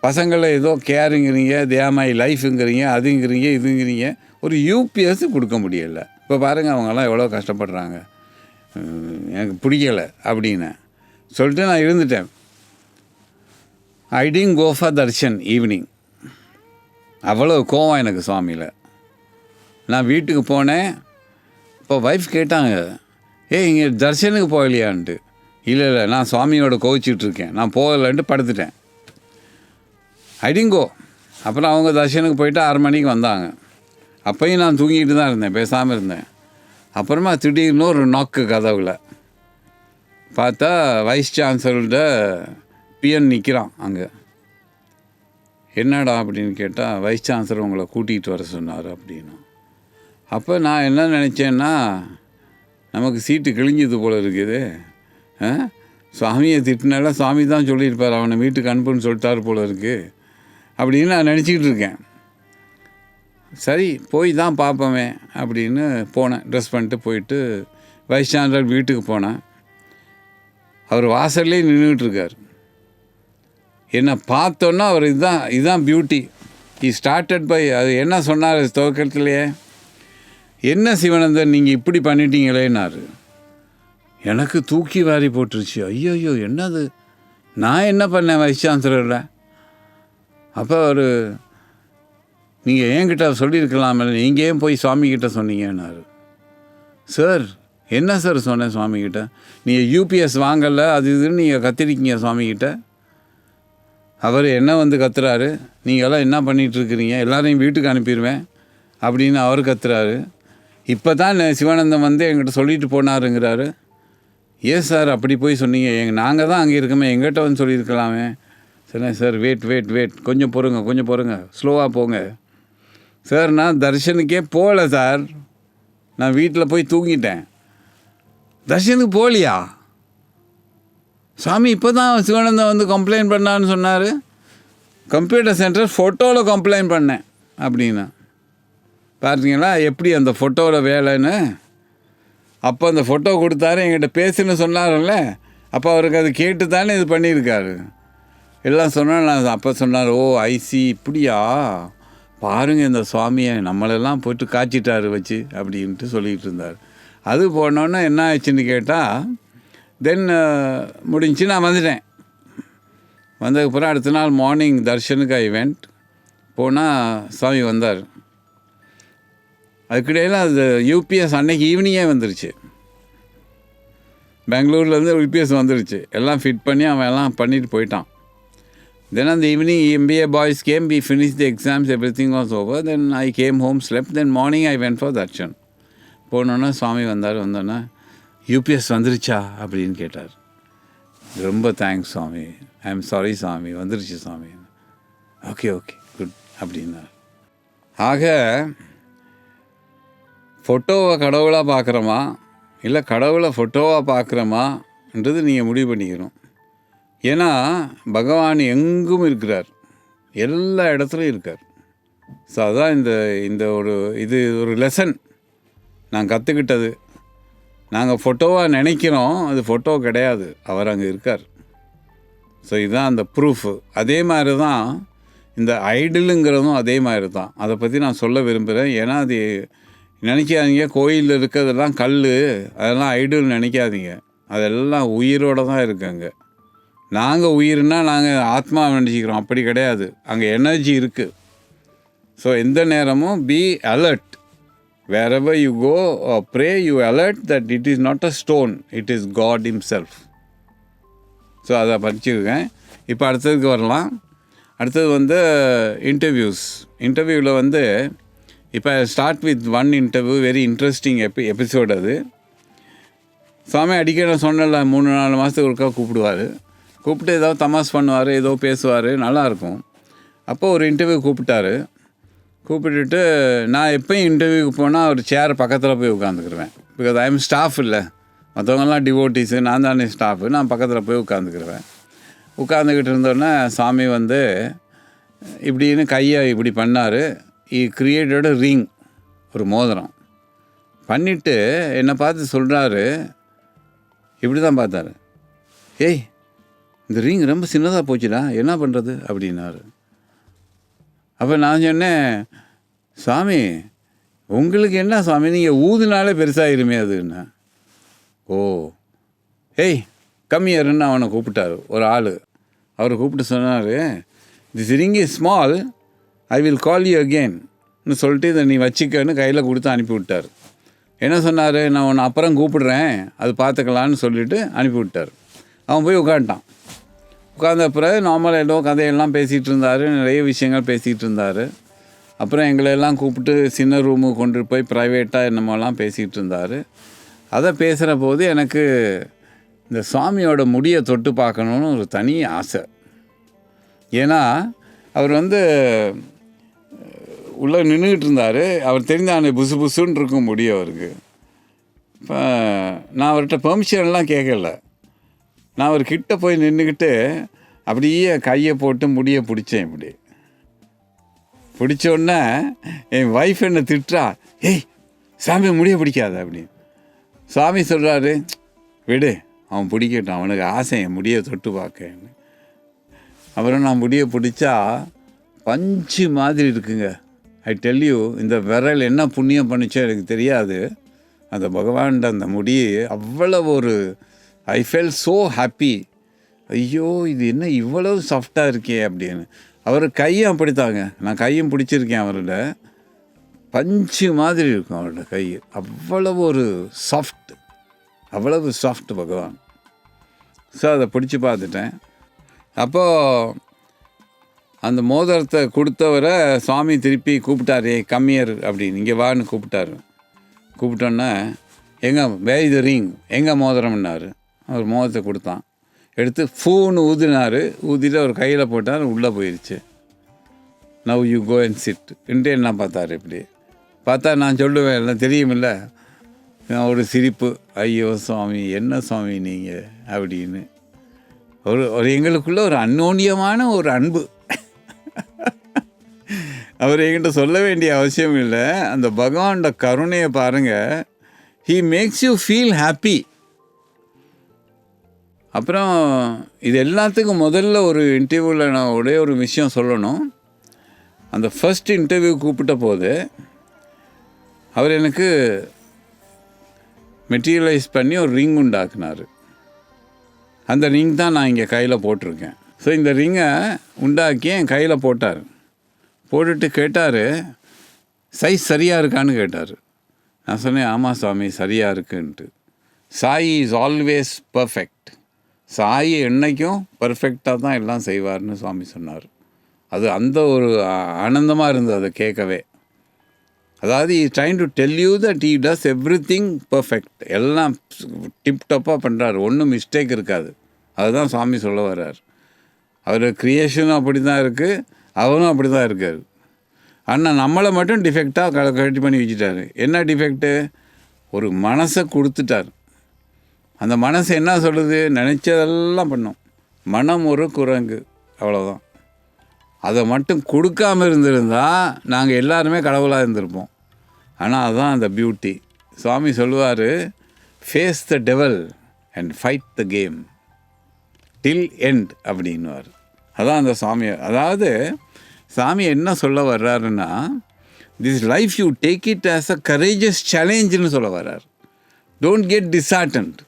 பசங்களை ஏதோ கேருங்கிறீங்க, தேமை லைஃபுங்கிறீங்க, அதுங்கிறீங்க இதுங்கிறீங்க, ஒரு யூபிஎஸ் கொடுக்க முடியலை. இப்போ பாருங்கள் அவங்கெல்லாம் எவ்வளோ கஷ்டப்படுறாங்க, எனக்கு பிடிக்கலை அப்படின்னு சொல்லிட்டு நான் இருந்துட்டேன். I didn't go for darshan evening. அவ்வளோ கோவம் எனக்கு சுவாமியில். நான் வீட்டுக்கு போனேன். இப்போ ஒய்ஃப் கேட்டாங்க, இங்கே தர்ஷனுக்கு போகலையான்ட்டு. இல்லை நான் சுவாமியோட கோவிச்சிட்ருக்கேன், நான் போகலைன்ட்டு படுத்துட்டேன். ஐ டிடன்ட் கோ. அப்புறம் அவங்க தர்ஷனுக்கு போயிட்டு 6 மணிக்கு வந்தாங்க. அப்பையும் நான் தூங்கிட்டு தான் இருந்தேன், பேசாமல் இருந்தேன். அப்புறமா திடீர்னு ஒரு நாக்கு கதவுல பார்த்தா வைஸ் சான்சலர்ட பிஎன் நிற்கிறான் அங்கே. என்னடா அப்படின்னு கேட்டால், வைஸ் சான்சலர் உங்களை கூட்டிகிட்டு வர சொன்னார் அப்படின்னு. அப்போ நான் என்ன நினச்சேன்னா, நமக்கு சீட்டு கிழிஞ்சது போல் இருக்குது, சுவாமியை திட்டினால சுவாமி தான் சொல்லியிருப்பார், அவனை வீட்டுக்கு அனுப்புன்னு சொல்லிட்டார் போல் இருக்குது அப்படின்னு நான் நினச்சிக்கிட்டு இருக்கேன். சரி போய் தான் பார்ப்போமே அப்படின்னு போனேன். ட்ரெஸ் பண்ணிட்டு போயிட்டு வைஸ் சான்சலர் வீட்டுக்கு போனேன். அவர் வாசல்லே நின்றுட்டுருக்கார். என்னை பார்த்தோன்னா அவர் இதுதான் பியூட்டி. ஸ்டார்டட் பை, அது என்ன சொன்னார் துவக்கத்திலேயே, என்ன சிவனந்தன் நீங்கள் இப்படி பண்ணிட்டீங்களேன்னாரு. எனக்கு தூக்கி வாரி போட்டுருச்சு. ஐயோ என்னது, நான் என்ன பண்ணேன் வைஸ் சான்சலரில்? அப்போ அவர், நீங்கள் என்கிட்ட சொல்லியிருக்கலாமே, நீங்கள் ஏன் போய் சுவாமிகிட்ட சொன்னீங்கன்னாரு. சார் என்ன சார் சொன்னேன் சுவாமிகிட்ட, நீங்கள் யூபிஎஸ் வாங்கலை அது இதுன்னு நீங்கள் கத்திருக்கீங்க சுவாமிகிட்ட. அவர் என்ன கத்துறாரு, நீங்கள் எல்லாம் என்ன பண்ணிகிட்ருக்கிறீங்க, எல்லாரையும் வீட்டுக்கு அனுப்பிடுவேன் அப்படின்னு அவர் கத்துறாரு. இப்போ தான் சிவானந்தம் வந்து எங்கிட்ட சொல்லிட்டு போனாருங்கிறாரு. ஏன் சார் அப்படி போய் சொன்னீங்க, நாங்கள் தான் அங்கே இருக்கோமே, எங்கிட்ட வந்து சொல்லியிருக்கலாமே. சரி சார், வெயிட் கொஞ்சம் பொறுங்க ஸ்லோவாக போங்க சார். நான் தர்ஷனுக்கே போகல சார், நான் வீட்டில் போய் தூங்கிட்டேன். தர்ஷனுக்கு போகலையா சாமி? இப்போ தான் சிவானந்தம் வந்து கம்ப்ளைண்ட் பண்ணான்னு சொன்னார். கம்ப்யூட்டர் சென்டர் ஃபோட்டோவில் கம்ப்ளைண்ட் பண்ணேன் அப்படின்னா பார்த்தீங்களா எப்படி அந்த ஃபோட்டோவில் வேலைன்னு. அப்போ அந்த ஃபோட்டோ கொடுத்தாரு, என்கிட்ட பேசுன்னு சொன்னார்ல, அப்போ அவருக்கு அது கேட்டு தானே இது பண்ணியிருக்காரு. எல்லாம் சொன்னால் நான் அப்போ சொன்னார், ஓ ஐசி இப்படியா, பாருங்கள் இந்த சுவாமியை நம்மளெல்லாம் போட்டு காய்ச்சிட்டாரு வச்சு அப்படின்ட்டு சொல்லிகிட்டு இருந்தார். அது போனோன்னே என்ன ஆச்சுன்னு கேட்டால், தென் முடிஞ்சு நான் வந்துட்டேன். வந்ததுக்கப்புறம் அடுத்த நாள் மார்னிங் தர்ஷனுக்கு இவெண்ட் போனால் சுவாமி வந்தார். அதுக்கிடையில் அது யூபிஎஸ் அன்னைக்கு ஈவினிங்கே வந்துருச்சு. பெங்களூர்லேருந்து யூபிஎஸ் வந்துருச்சு, எல்லாம் ஃபிட் பண்ணி அவன் எல்லாம் பண்ணிட்டு போயிட்டான். தென் அந்த evening MBA boys came, we finished the exams, everything was over. Then I came home, slept. Then morning I went for darshan. போனோன்னா சுவாமி வந்தோன்னே யூபிஎஸ் வந்துருச்சா அப்படின்னு கேட்டார். ரொம்ப thanks Swami, I am sorry Swami, வந்துருச்சு சாமி. ஓகே குட் அப்படின்னார். ஆக ஃபோட்டோவை கடவுளாக பார்க்குறோமா இல்லை கடவுளை ஃபோட்டோவாக பார்க்குறோமான்றது நீங்கள் முடிவு பண்ணிக்கணும். ஏன்னா பகவான் எங்கும் இருக்கிறார், எல்லா இடத்துலையும் இருக்கார். ஸோ அதுதான் இந்த ஒரு லெசன் நான் கற்றுக்கிட்டது. நாங்கள் ஃபோட்டோவாக நினைக்கிறோம், அது ஃபோட்டோ கிடையாது, அவர் அங்கே இருக்கார். ஸோ இதுதான் அந்த ப்ரூஃபு. அதே மாதிரி தான் இந்த ஐடலுங்கிறதும் அதே மாதிரி தான். அதை பற்றி நான் சொல்ல விரும்புகிறேன். ஏன்னா அது நினைக்காதீங்க கோயிலில் இருக்கிறதெல்லாம் கல், அதெல்லாம் ஐடல் நினைக்காதீங்க. அதெல்லாம் உயிரோடு தான் இருக்குங்க. நாங்கள் உயிர்னா நாங்கள் ஆத்மாவை நினச்சிக்கிறோம், அப்படி கிடையாது. அங்கே எனர்ஜி இருக்குது. ஸோ எந்த நேரமும் be alert. wherever you go or pray, you alert that it is not a stone, it is God himself. So அதை படிச்சுருக்கேன். இப்போ அடுத்ததுக்கு வரலாம். அடுத்தது வந்து இன்டர்வியூவில் வந்து இப்போ start with one interview, very interesting episode. அது சுவாமி அடிக்கடி நான் சொன்னல 3-4 மாதத்துக்கு ஒருக்கா கூப்பிட்டு ஏதோ தமாஸ் பண்ணுவார், ஏதோ பேசுவார், நல்லாயிருக்கும். அப்போ ஒரு இன்டர்வியூ கூப்பிட்டுட்டு நான் எப்போயும் இன்டர்வியூக்கு போனால் ஒரு சேர் பக்கத்தில் போய் உட்காந்துக்கிருவேன். பிகாஸ் ஐ எம் ஸ்டாஃப் இல்லை, மற்றவங்கெல்லாம் டிவோட்டிஸு, நான் தானே ஸ்டாஃபு, நான் பக்கத்தில் போய் உட்காந்துக்கிருவேன். உட்காந்துக்கிட்டு இருந்தோடனே சாமி வந்து இப்படின்னு கையை இப்படி பண்ணார். கிரியேட்டட் ரிங், ஒரு மோதிரம் பண்ணிவிட்டு என்னை பார்த்து சொல்கிறாரு, இப்படி தான் பார்த்தாரு, ஏய் இந்த ரிங் ரொம்ப சின்னதாக போச்சுடா, என்ன பண்ணுறது அப்படின்னாரு. அப்போ நான் சொன்னேன், சாமி உங்களுக்கு என்ன சாமி, நீங்கள் ஊதுனாலே பெருசாகிருமே அதுன்னா. ஓ ஏய் கம்மியருன்னு அவனை கூப்பிட்டாரு ஒரு ஆள். அவரை கூப்பிட்டு சொன்னார், this ring is small, I will call you அகெயின்னு சொல்லிட்டு இதை நீ வச்சிக்கன்னு கையில் கொடுத்து அனுப்பிவிட்டார். என்ன சொன்னார், நான் உன்னை அப்புறம் கூப்பிடுறேன், அது பார்த்துக்கலான்னு சொல்லிவிட்டு அனுப்பிவிட்டார். அவன் போய் உட்காந்துட்டான். உட்காந்த பிறகு நார்மலாக ஏதோ கதையெல்லாம் பேசிகிட்டு இருந்தார், நிறைய விஷயங்கள் பேசிகிட்டு இருந்தார். அப்புறம் எங்களையெல்லாம் கூப்பிட்டு சின்ன ரூமுக்கு கொண்டு போய் ப்ரைவேட்டாக என்னமோலாம் பேசிகிட்டு இருந்தார். அதை பேசுகிற போது எனக்கு இந்த சுவாமியோட முடியை தொட்டு பார்க்கணுன்னு ஒரு தனி ஆசை. ஏன்னா அவர் வந்து உள்ளே நின்றுக்கிட்டு இருந்தார். அவர் தெரிஞ்சானே புசுன்னு இருக்கும் முடி அவருக்கு. இப்போ நான் அவர்கிட்ட பெர்மிஷன்லாம் கேட்கல. நான் அவர் கிட்ட போய் நின்றுக்கிட்டு அப்படியே கையை போட்டு முடியை பிடிச்சேன். இப்படி பிடிச்சோடனே என் ஒய்ஃப் என்னை திட்டுறா, ஏய் சாமி முடியை பிடிக்காத அப்படின்னு. சாமி சொல்கிறாரு, விடு அவன் பிடிக்கட்டும், அவனுக்கு ஆசை என் முடியை தொட்டு பார்க்கன்னு. அப்புறம் நான் முடியை பிடிச்சா பஞ்சு மாதிரி இருக்குங்க. ஐ டெல் யூ, இந்த விரல் என்ன புண்ணியம் பண்ணிச்சோ எனக்கு தெரியாது. அந்த பகவான்ட அந்த முடி அவ்வளோ ஒரு ஐ ஃபெல் ஸோ ஹாப்பி. ஐயோ இது என்ன இவ்வளவு சாஃப்டாக இருக்கே அப்படின்னு. அவர் கையும் அப்படித்தாங்க, நான் கையும் பிடிச்சிருக்கேன். அவரோட பஞ்சு மாதிரி இருக்கும் அவரோட கை, அவ்வளவு ஒரு சாஃப்ட், அவ்வளவு சாஃப்ட் பகவான். ஸோ அதை பிடிச்சி பார்த்துட்டேன். அப்போது அந்த மோதிரத்தை கொடுத்தவரை சுவாமி திருப்பி கூப்பிட்டாரு, கம்மியர் அப்படின்னு, இங்கே வான்னு கூப்பிட்டாரு. கூப்பிட்டோன்னே எங்கே வேர் தி ரிங், எங்கே மோதிரம்னாரு. அவர் மோதிரத்தை கொடுத்தான், எடுத்து ஃபூன்னு ஊதினார். ஊதிட்டு அவர் கையில் போட்டார், உள்ளே போயிடுச்சு. Now you go and sit into என்ன பார்த்தார். இப்படி பார்த்தா நான் சொல்லுவேன், எல்லாம் தெரியுமில்ல. ஒரு சிரிப்பு, ஐயோ சுவாமி என்ன சுவாமி நீங்கள் அப்படின்னு. ஒரு எங்களுக்குள்ள ஒரு அந்யோன்யமான ஒரு அன்பு. அவர் என்கிட்ட சொல்ல வேண்டிய அவசியம் இல்லை. அந்த பகவானோட கருணையை பாருங்கள். He makes you feel happy. அப்புறம் இது எல்லாத்துக்கும் முதல்ல ஒரு இன்டர்வியூவில் நான் ஒரே ஒரு விஷயம் சொல்லணும். அந்த ஃபஸ்ட் இன்டர்வியூ கூப்பிட்ட போது அவர் எனக்கு மெட்டீரியலைஸ் பண்ணி ஒரு ரிங் உண்டாக்குனார். அந்த ரிங் தான் நான் இங்கே கையில் போட்டிருக்கேன். ஸோ இந்த ரிங்கை உண்டாக்கி என் கையில் போட்டார். போட்டுட்டு கேட்டார், சைஸ் சரியாக இருக்கான்னு கேட்டார். நான் சொன்னேன், ஆமாம் சுவாமி சரியாக இருக்குன்ட்டு. Sai is always perfect. Sai என்னைக்கும் பர்ஃபெக்டாக தான் எல்லாம் செய்வார்னு சுவாமி சொன்னார். அது அந்த ஒரு ஆனந்தமாக இருந்தது அதை கேட்கவே. அதாவது is trying to tell you that he does every thing perfect. எல்லாம் டிப்டப்பாக பண்ணுறாரு, ஒன்றும் மிஸ்டேக் இருக்காது. அதுதான் சுவாமி சொல்ல வர்றார். அவர் க்ரியேஷனும் அப்படி தான் இருக்குது, அவரும் அப்படி தான் இருக்கார். ஆனால் நம்மளை மட்டும் டிஃபெக்டாக கரெக்ட் பண்ணி வச்சுட்டாரு. என்ன டிஃபெக்ட்டு? ஒரு மனசை கொடுத்துட்டார். அந்த மனசு என்ன சொல்லுது? நினச்சதெல்லாம் பண்ணும். மனம் ஒரு குரங்கு, அவ்வளோதான். அதை மட்டும் கொடுக்காமல் இருந்திருந்தால் நாங்கள் எல்லாருமே கடவுளாக இருந்திருப்போம். ஆனால் அதுதான் அந்த பியூட்டி. சுவாமி சொல்லுவார், face the devil and fight the game till end அப்படின்வார். அதான் அந்த சாமி. அதாவது சாமி என்ன சொல்ல வர்றாருன்னா, this life you take it as a courageous சேலஞ்சுன்னு சொல்ல வர்றார். Don't get disheartened.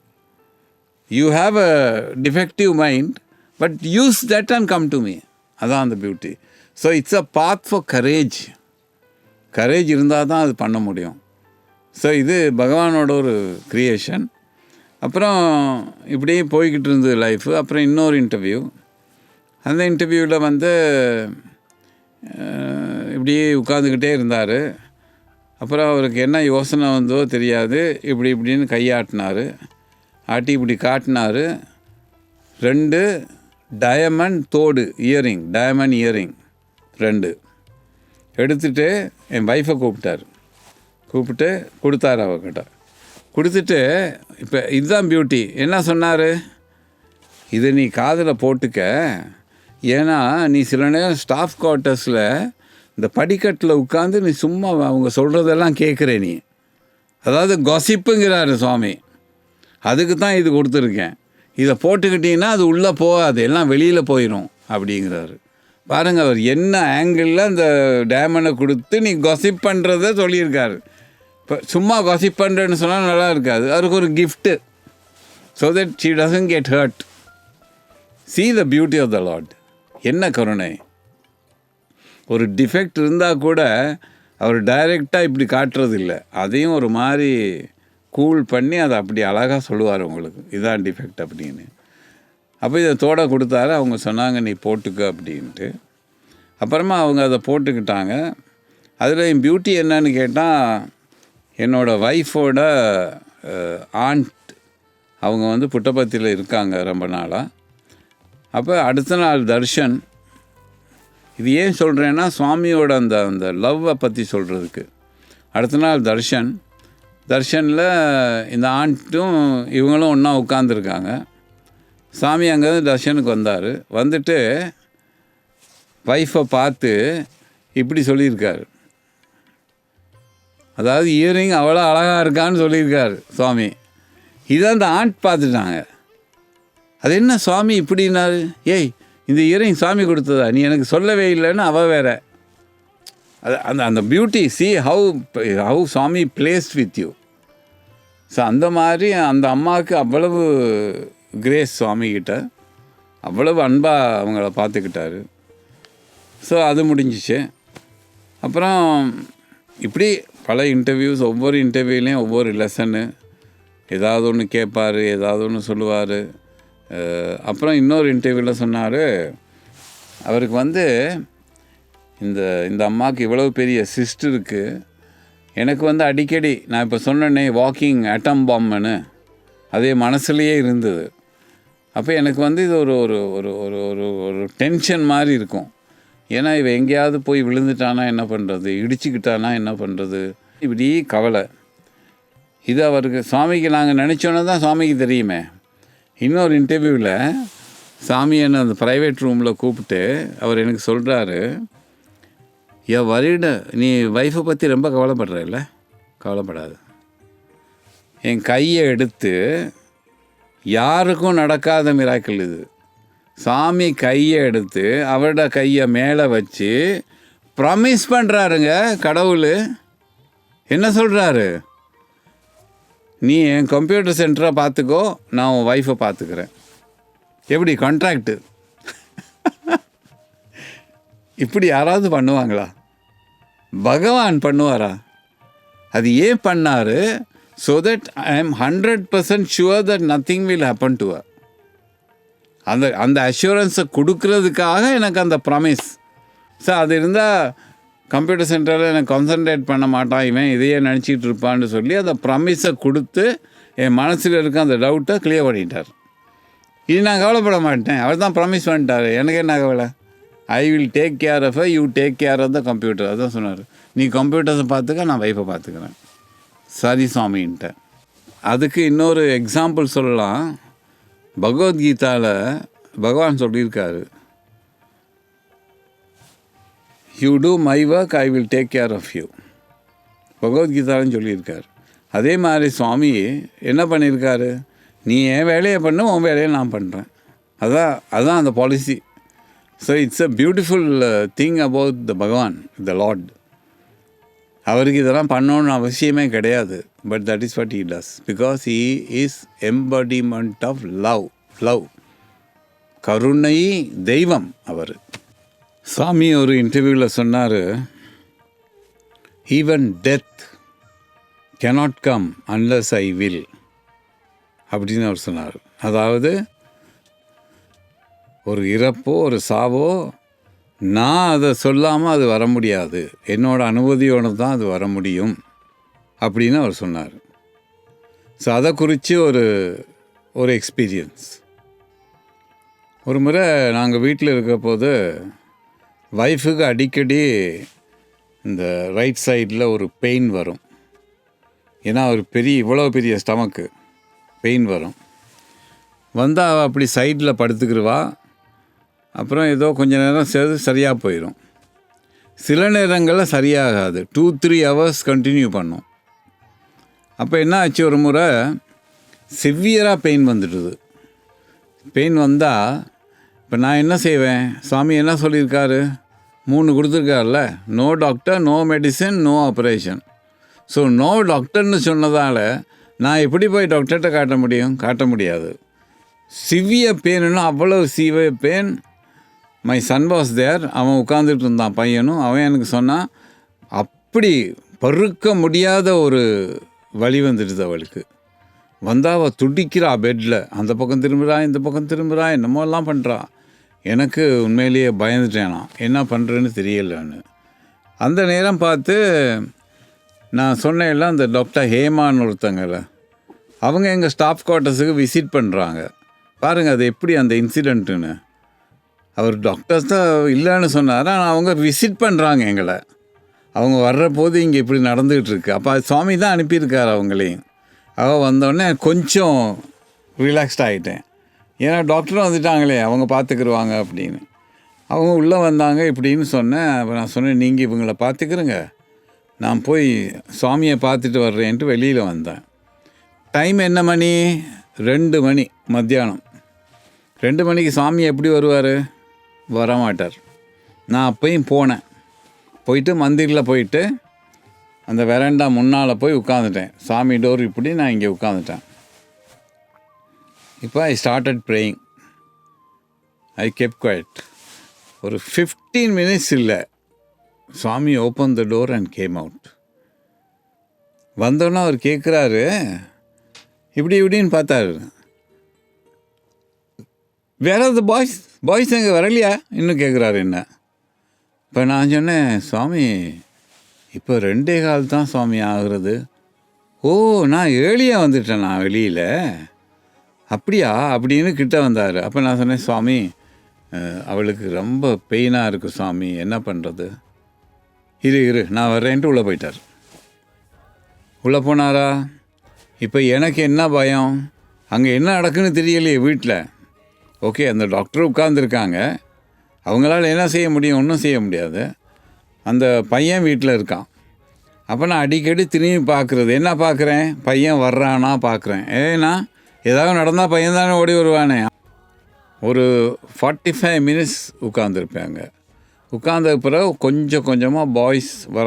You have a defective mind, but use that and come to me. அதான் அந்த beauty. So it's a path for courage. Courage இருந்தால் தான் அது பண்ண முடியும். ஸோ இது பகவானோட ஒரு க்ரியேஷன். அப்புறம் இப்படியே போய்கிட்டு இருந்தது லைஃபு. அப்புறம் இன்னொரு இன்டர்வியூ. அந்த இன்டர்வியூவில் வந்து இப்படியே உட்காந்துக்கிட்டே இருந்தார். அப்புறம் அவருக்கு என்ன யோசனை வந்தோ தெரியாது, இப்படின்னு கையாட்டினார். ஆட்டி இப்படி காட்டினார். 2 டயமண்ட் தோடு இயரிங், டயமண்ட் இயரிங் 2 எடுத்துகிட்டு என் ஒய்ஃபை கூப்பிட்டு கொடுத்தாரு. அவகிட்ட கொடுத்துட்டு, இப்போ இதுதான் பியூட்டி. என்ன சொன்னார்? இதை நீ காதில் போட்டுக்க. ஏன்னா நீ சில நேரம் ஸ்டாஃப் குவார்ட்டர்ஸில் இந்த படிக்கட்டில் உட்காந்து நீ சும்மா அவங்க சொல்கிறதெல்லாம் கேட்குற நீ. அதாவது காசிப்புங்கிறாரு சுவாமி. அதுக்கு தான் இது கொடுத்துருக்கேன். இதை போட்டுக்கிட்டிங்கன்னா அது உள்ளே போகாது, எல்லாம் வெளியில் போயிடும் அப்படிங்கிறாரு. பாருங்கள், அவர் என்ன ஆங்கிளில் அந்த டேமனை கொடுத்து நீ காசிப் பண்ணுறத சொல்லியிருக்காரு. இப்போ சும்மா காசிப் பண்ணுறேன்னு சொன்னால் நல்லா இருக்காது. அவருக்கு ஒரு gift, so that she doesn't get hurt. See the beauty of the Lord. என்ன கருணை! ஒரு டிஃபெக்ட் இருந்தால் கூட அவர் டைரெக்டாக இப்படி காட்டுறது இல்லை. அதையும் ஒரு மாதிரி கூல் பண்ணி அதை அப்படி அழகாக சொல்லுவார் உங்களுக்கு, இதுதான் டிஃபெக்ட் அப்படின்னு. அப்போ இதை தோட கொடுத்தாரு. அவங்க சொன்னாங்க நீ போட்டுக்க அப்படின்ட்டு. அப்புறமா அவங்க அதை போட்டுக்கிட்டாங்க. அதில் என் பியூட்டி என்னன்னு கேட்டால், என்னோடய ஒய்ஃபோட ஆண்ட் அவங்க வந்து புட்டபர்த்தியில் இருக்காங்க ரொம்ப நாளாக. அப்போ அடுத்த நாள் தர்ஷன். இது ஏன் சொல்கிறேன்னா, சுவாமியோட அந்த லவ்வை பற்றி சொல்கிறதுக்கு. அடுத்த நாள் தர்ஷனில் இந்த ஆண்ட்டும் இவங்களும் ஒன்றா உட்காந்துருக்காங்க. சாமி அங்கேருந்து தர்ஷனுக்கு வந்தார். வந்துட்டு ஒய்ஃபை பார்த்து இப்படி சொல்லியிருக்காரு. அதாவது இயரிங் அவ்வளோ அழகாக இருக்கான்னு சொல்லியிருக்காரு சுவாமி. இதை அந்த ஆண்ட் பார்த்துட்டாங்க. அது என்ன சுவாமி இப்படின்னாரு? ஏய், இந்த இயரிங் சுவாமி கொடுத்ததா? நீ எனக்கு சொல்லவே இல்லைன்னு அவள் வேற. அது அந்த beauty. See how Swami played with you. So அந்த மாதிரி அந்த அம்மாவுக்கு அவ்வளவு கிரேஸ் சுவாமிகிட்ட, அவ்வளவு அன்பாக அவங்கள பார்த்துக்கிட்டாரு. ஸோ அது முடிஞ்சிச்சு. அப்புறம் இப்படி பல இன்டர்வியூஸ், ஒவ்வொரு இன்டர்வியூலேயும் ஒவ்வொரு லெசனு, ஏதாவது ஒன்று கேட்பார், ஏதாவது ஒன்று சொல்லுவார். அப்புறம் இன்னொரு இன்டர்வியூவில் சொன்னார், அவருக்கு வந்து இந்த இந்த அம்மாவுக்கு இவ்வளோ பெரிய சிஸ்ட் இருக்குது. எனக்கு வந்து அடிக்கடி நான் இப்போ சொன்னேனே வாக்கிங் அட்டம் பாம்னு, அதே மனசுலேயே இருந்தது. அப்போ எனக்கு வந்து இது ஒரு ஒரு ஒரு ஒரு ஒரு ஒரு டென்ஷன் மாதிரி இருக்கும். ஏன்னா இவன் எங்கேயாவது போய் விழுந்துட்டானா என்ன பண்ணுறது, இடிச்சுக்கிட்டானா என்ன பண்ணுறது, இப்படி கவலை. இது அவருக்கு சுவாமிக்கு நாங்கள் நினச்சோன்னே தான் சுவாமிக்கு தெரியுமே. இன்னொரு இன்டர்வியூவில் சாமி என்ன அந்த ப்ரைவேட் ரூமில் கூப்பிட்டு அவர் எனக்கு சொல்கிறாரு, வரிடு நீ ஒய்ஃபை பற்றி ரொம்ப கவலைப்படுற இல்லை, கவலைப்படாது. என் கையை எடுத்து, யாருக்கும் நடக்காத மிராக்கிள் இது, சாமி கையை எடுத்து அவரோட கையை மேலே வச்சு ப்ராமிஸ் பண்ணுறாருங்க கடவுள். என்ன சொல்கிறாரு, நீ என் கம்ப்யூட்டர் சென்டரை பார்த்துக்கோ, நான் உன் ஒய்ஃபை பார்த்துக்கிறேன். எப்படி கான்ட்ராக்டு? இப்படி யாராவது பண்ணுவாங்களா? பகவான் பண்ணுவாரா? அது ஏன் பண்ணார்? So that I am 100% sure that nothing will happen to her. அந்த அந்த அஷூரன்ஸை கொடுக்கறதுக்காக எனக்கு அந்த ப்ராமிஸ். சார் அது இருந்தால் கம்ப்யூட்டர் சென்டரில் எனக்கு கான்சன்ட்ரேட் பண்ண மாட்டான், இவன் இதையே நினச்சிக்கிட்டு இருப்பான்னு சொல்லி அந்த ப்ராமிஸை கொடுத்து என் மனசில் இருக்க அந்த டவுட்டை கிளியர் பண்ணிட்டார். இது நான் கவலைப்பட மாட்டேன், அவர் தான் ப்ராமிஸ் பண்ணிட்டார், எனக்கு என்ன கவலை. I will take care of you take care of the computer. அதான் சொன்னார், நீ கம்ப்யூட்டர்ஸை பார்த்துக்க, நான் வைஃபை பார்த்துக்கிறேன். சரி சுவாமின்ட்ட. அதுக்கு இன்னொரு எக்ஸாம்பிள் சொல்லலாம். பகவத்கீதாவில் பகவான் சொல்லியிருக்காரு, you do my work, I will take care of you. பகவத்கீதாலும் சொல்லியிருக்கார். அதே மாதிரி சுவாமி என்ன பண்ணியிருக்காரு, நீ என் வேலையை பண்ணு, உன் வேலையை நான் பண்ணுறேன். அதுதான் அந்த policy. So it's a beautiful thing about the Bhagavan, the lord. அவருக்கு இதெல்லாம் பண்ணணுன்னு அவசியமே கிடையாது. But that is what he does, because he is embodiment of love. கருணை தெய்வம் அவர். சாமி ஒரு இன்டர்வியூவில் சொன்னார், even death cannot come unless I will அப்படின்னு அவர் சொன்னார். அதாவது ஒரு இறப்போ ஒரு சாவோ நான் அதை சொல்லாமல் அது வர முடியாது, என்னோடய அனுமதியோடு தான் அது வர முடியும் அப்படின்னு அவர் சொன்னார். ஸோ அதை குறித்து ஒரு எக்ஸ்பீரியன்ஸ். ஒரு முறை நாங்கள் வீட்டில் இருக்க போது ஒய்ஃபுக்கு அடிக்கடி இந்த ரைட் சைடில் ஒரு பெயின் வரும். ஏன்னா ஒரு இவ்வளோ பெரிய ஸ்டமக்கு பெயின் வரும். வந்தால் அவள் அப்படி சைடில் படுத்துக்கிடுவா. அப்புறம் ஏதோ கொஞ்சம் நேரம் சரியாக போயிடும். சில நேரங்களில் சரியாகாது, 2-3 hours கண்டினியூ பண்ணும். அப்போ என்ன ஆச்சு, ஒரு முறை சிவியராக பெயின் வந்துடுது. பெயின் வந்தால் இப்போ நான் என்ன செய்வேன், சாமி என்ன சொல்லியிருக்காரு, 3 கொடுத்துருக்காருல, no doctor, no medicine, no operation. So no டாக்டர்னு சொன்னதால் நான் எப்படி போய் டாக்டர்கிட்ட காட்ட முடியாது. சிவியர் பெயின்னா அவ்வளோ severe pain. My son was there, அவன் உட்காந்துட்டு இருந்தான் பையனும். அவன் எனக்கு சொன்னான், அப்படி பருக்க முடியாத ஒரு வலி வந்துடுது அவளுக்கு. வந்தால் அவள் துடிக்கிறா பெட்டில், அந்த பக்கம் திரும்புகிறா, இந்த பக்கம் திரும்புகிறா, என்னமோலாம் பண்ணுறா. எனக்கு உண்மையிலேயே பயந்துட்டேன், நான் என்ன பண்ணுறேன்னு தெரியலன்னு. அந்த நேரம் பார்த்து நான் சொன்னேன்ல, அந்த டாக்டர் ஹேமான்னு ஒருத்தங்கள்ல, அவங்க எங்கள் ஸ்டாஃப் குவார்ட்டர்ஸுக்கு விசிட் பண்ணுறாங்க. பாருங்கள் அது எப்படி அந்த இன்சிடெண்ட்டுன்னு. அவர் டாக்டர்ஸ் தான் இல்லைன்னு சொன்னார், ஆனால் அவங்க விசிட் பண்ணுறாங்க எங்களை. அவங்க வர்ற போது இங்கே இப்படி நடந்துகிட்டு இருக்கு. அப்போ அது சுவாமி தான் அனுப்பியிருக்கார் அவங்களையும். அவள் வந்தோடனே கொஞ்சம் ரிலாக்ஸ்ட் ஆகிட்டேன். ஏன்னா டாக்டரும் வந்துட்டாங்களே, அவங்க பார்த்துக்குருவாங்க அப்படின்னு. அவங்க உள்ளே வந்தாங்க இப்படின்னு சொன்னேன். அப்போ நான் சொன்னேன், நீங்கள் இவங்களை பார்த்துக்கிறங்க, நான் போய் சுவாமியை பார்த்துட்டு வர்றேன்ட்டு வெளியில் வந்தேன். டைம் என்ன மணி, 2 மணி மத்தியானம். 2 மணிக்கு சாமி எப்படி வருவார், வரமாட்டார். நான் அப்பையும் போயிட்டு மந்திரில் போயிட்டு அந்த வெராண்டா முன்னால் போய் உட்காந்துட்டேன். சாமி டோர் இப்படி நான் இங்கே உட்காந்துட்டேன். இப்போ I started praying. I kept quiet. ஒரு 15 minutes இல்லை, Swami open the door and came out. வந்தோன்னே அவர் கேட்குறாரு, இப்படின்னு பார்த்தாரு, where are the boys, boys அங்கே வரலையா இன்னும் கேட்குறாரு என்ன. இப்போ நான் சொன்னேன், சுவாமி இப்போ 2:15 தான் சுவாமி ஆகுறது. ஓ, நான் ஏர்லியாக வந்துட்டேன் நான் வெளியில், அப்படியா அப்படின்னு கிட்ட வந்தார். அப்போ நான் சொன்னேன், சுவாமி அவளுக்கு ரொம்ப பெயினாக இருக்குது சுவாமி, என்ன பண்ணுறது, இரு நான் வர்றேன்ட்டு உள்ளே போயிட்டார். உள்ளே போனாரா? இப்போ எனக்கு என்ன பயம், அங்கே என்ன நடக்குன்னு தெரியலையே வீட்டில். ஓகே, அந்த டாக்டர் உட்கார்ந்துருக்காங்க, அவங்களால என்ன செய்ய முடியும், ஒன்றும் செய்ய முடியாது. அந்த பையன் வீட்டில் இருக்கான். அப்போ நான் அடிக்கடி திரும்பி பார்க்குறது, என்ன பார்க்குறேன், பையன் வர்றானா பார்க்குறேன். ஏன்னா ஏதாவது நடந்தால் பையன் தானே ஓடி வருவானே. ஒரு 45 மினிட்ஸ் உட்காந்துருப்பேன். உட்கார்ந்த பிறகு கொஞ்சம் கொஞ்சமாக பாய்ஸ் வர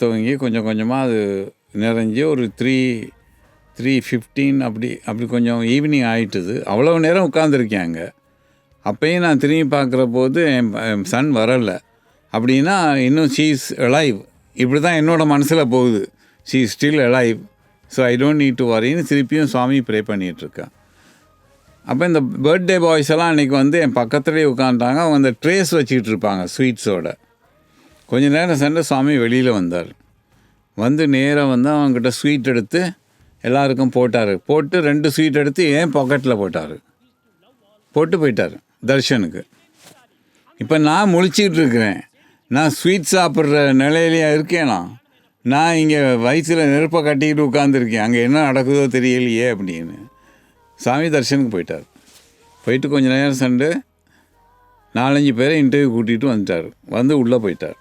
துவங்கி கொஞ்சம் கொஞ்சமாக அது நிறைஞ்சி ஒரு 3:15 அப்படி கொஞ்சம் ஈவினிங் ஆகிட்டுது. அவ்வளோ நேரம் உட்காந்துருக்கேங்க. அப்போயும் நான் திரும்பி பார்க்குற போது என் சன் வரலை. அப்படின்னா இன்னும் ஷீ இஸ் அலைவ், இப்படி தான் என்னோடய மனசில் போகுது. She is still alive, so I don't need to வரின்னு திருப்பியும் சுவாமி ப்ரே பண்ணிகிட்ருக்கேன். அப்போ இந்த பர்த்டே பாய்ஸ் எல்லாம் அன்றைக்கி வந்து என் பக்கத்துலேயே உட்காந்துட்டாங்க. அவங்க அந்த ட்ரேஸ் வச்சுக்கிட்டு இருப்பாங்க ஸ்வீட்ஸோட. கொஞ்சம் நேரம் சென்று சுவாமி வெளியில் வந்தார். வந்து நேராக வந்து அவங்ககிட்ட ஸ்வீட் எடுத்து எல்லாருக்கும் போட்டார். போட்டு 2 ஸ்வீட் எடுத்து ஏன் பாக்கெட்டில் போட்டு போயிட்டார் தர்ஷனுக்கு. இப்போ நான் முழிச்சிக்கிட்டு இருக்கிறேன், நான் ஸ்வீட் சாப்பிட்ற நிலையிலையா இருக்கேனா, நான் இங்கே வயிற்றில் நெருப்பை கட்டிக்கிட்டு உட்காந்துருக்கேன், அங்கே என்ன நடக்குதோ தெரியலையே அப்படின்னு. சாமி தர்ஷனுக்கு போயிட்டார். போயிட்டு கொஞ்சம் நேரம் சென்று 4-5 பேரை இன்டர்வியூ கூட்டிகிட்டு வந்துட்டார். வந்து உள்ளே போயிட்டார்.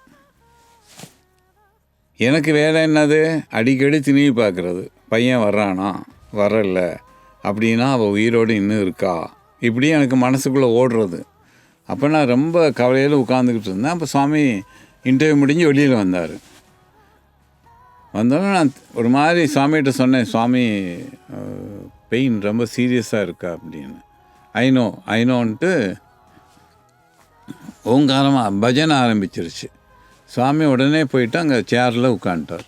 எனக்கு வேலை என்னது, அடிக்கடி திரும்பி பார்க்குறது, பையன் வர்றானா வரல அப்படின்னா அவள் உயிரோடு இன்னும் இருக்கா, இப்படி எனக்கு மனசுக்குள்ளே ஓடுறது. அப்போ நான் ரொம்ப கவலையில் உட்காந்துக்கிட்டு இருந்தேன். அப்போ சுவாமி இன்டர்வியூ முடிஞ்சு வெளியில் வந்தார். வந்தோடனே நான் ஒரு மாதிரி சுவாமிகிட்ட சொன்னேன், சுவாமி பெயின் ரொம்ப சீரியஸாக இருக்கா அப்படின்னு. ஐநோன்ட்டு ஓங்காரமாக பஜனை ஆரம்பிச்சிருச்சு. சுவாமி உடனே போயிட்டு அங்கே சேரில் உட்காந்துட்டார்.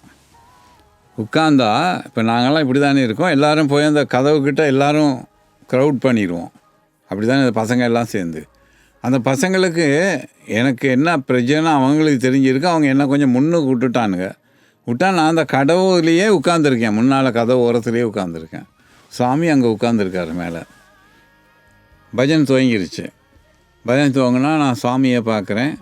உட்காந்தா இப்போ நாங்கள்லாம் இப்படி தானே இருக்கோம், எல்லோரும் போய் அந்த கதவுக்கிட்ட எல்லோரும் க்ரௌட் பண்ணிடுவோம், அப்படி தானே அந்த பசங்க எல்லாம் சேர்ந்து. அந்த பசங்களுக்கு எனக்கு என்ன பிரச்சனை அவங்களுக்கு தெரிஞ்சிருக்கு. அவங்க என்ன கொஞ்சம் முன்னுக்கு விட்டுட்டானுங்க. நான் அந்த கதவுலேயே உட்காந்துருக்கேன், முன்னால் கதவு ஓரத்துலேயே உட்காந்துருக்கேன். சுவாமி அங்கே உட்காந்துருக்காரு மேலே. பஜன் துவங்கிருச்சு. பஜன் துவங்கினா நான் சுவாமியை பார்க்குறேன்.